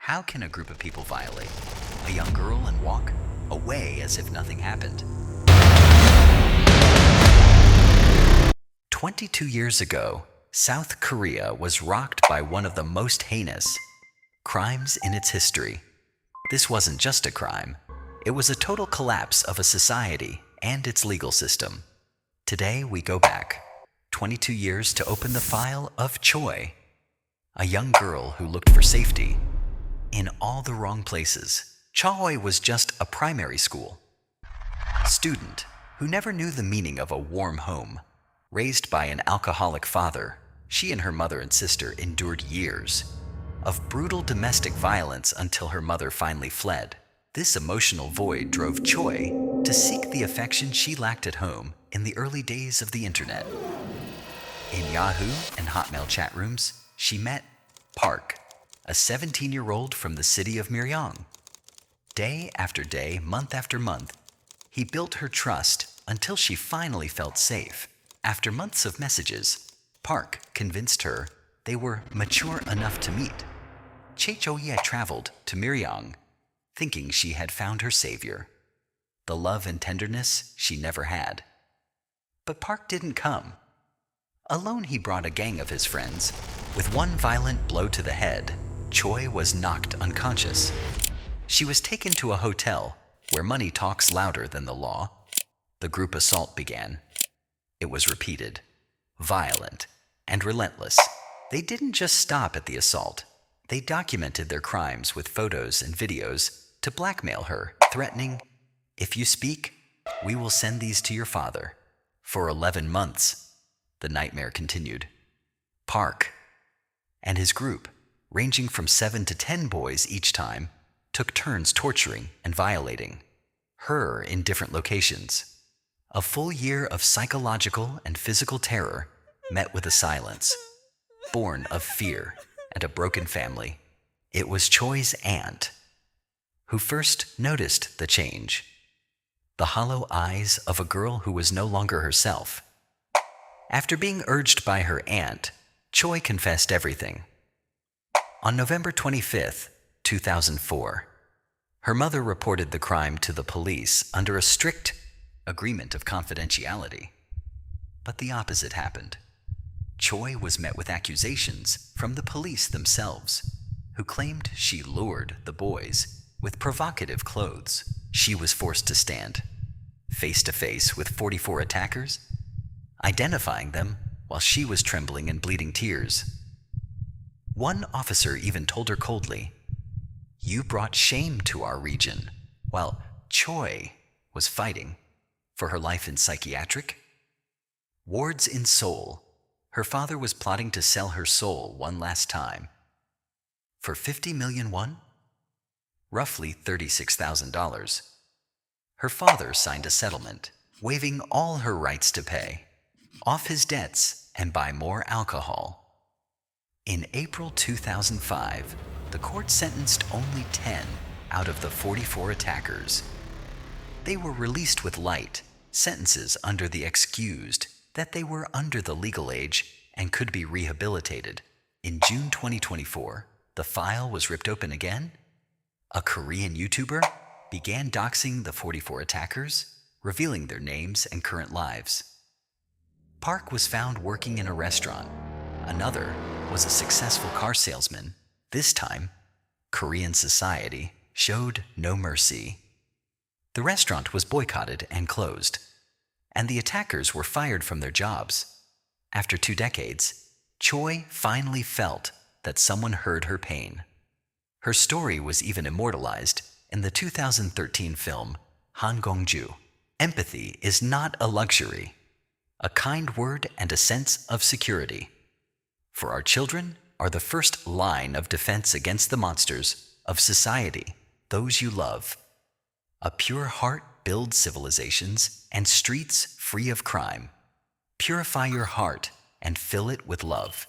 How can a group of people violate a young girl and walk away as if nothing happened? 22 years ago, South Korea was rocked by one of the most heinous crimes in its history. This wasn't just a crime. It was a total collapse of a society and its legal system. Today, we go back 22 years to open the file of Choi, a young girl who looked for safety in all the wrong places. Choi was just a primary school student who never knew the meaning of a warm home. Raised by an alcoholic father, she and her mother and sister endured years of brutal domestic violence until her mother finally fled. This emotional void drove Choi to seek the affection she lacked at home in the early days of the internet. In Yahoo and Hotmail chat rooms, she met Park, a 17-year-old from the city of Miryang. Day after day, month after month, he built her trust until she finally felt safe. After months of messages, Park convinced her they were mature enough to meet. Choi traveled to Miryang, thinking she had found her savior, the love and tenderness she never had. But Park didn't come. Alone, he brought a gang of his friends. With one violent blow to the head, Choi was knocked unconscious. She was taken to a hotel where money talks louder than the law. The group assault began. It was repeated, violent, and relentless. They didn't just stop at the assault. They documented their crimes with photos and videos to blackmail her, threatening, "If you speak, we will send these to your father." For 11 months, the nightmare continued. Park and his group, ranging from 7 to 10 boys each time, took turns torturing and violating her in different locations. A full year of psychological and physical terror met with a silence, born of fear and a broken family. It was Choi's aunt who first noticed the change. The hollow eyes of a girl who was no longer herself. After being urged by her aunt, Choi confessed everything. On November 25th, 2004, her mother reported the crime to the police under a strict agreement of confidentiality. But the opposite happened. Choi was met with accusations from the police themselves, who claimed she lured the boys with provocative clothes. She was forced to stand face to face with 44 attackers, identifying them while she was trembling and bleeding tears. One officer even told her coldly, "You brought shame to our region," while Choi was fighting for her life in psychiatric wards in Seoul. Her father was plotting to sell her soul one last time for 50 million won, roughly $36,000. Her father signed a settlement, waiving all her rights to pay off his debts and buy more alcohol. In April 2005, the court sentenced only 10 out of the 44 attackers. They were released with light sentences under the excuse that they were under the legal age and could be rehabilitated. In June 2024, the file was ripped open again. A Korean YouTuber began doxing the 44 attackers, revealing their names and current lives. Park was found working in a restaurant. Another was a successful car salesman. This time, Korean society showed no mercy. The restaurant was boycotted and closed, and the attackers were fired from their jobs. After 2 decades, Choi finally felt that someone heard her pain. Her story was even immortalized in the 2013 film Han Gong-ju. Empathy is not a luxury, a kind word and a sense of security. For our children are the first line of defense against the monsters of society, those you love. A pure heart builds civilizations and streets free of crime. Purify your heart and fill it with love.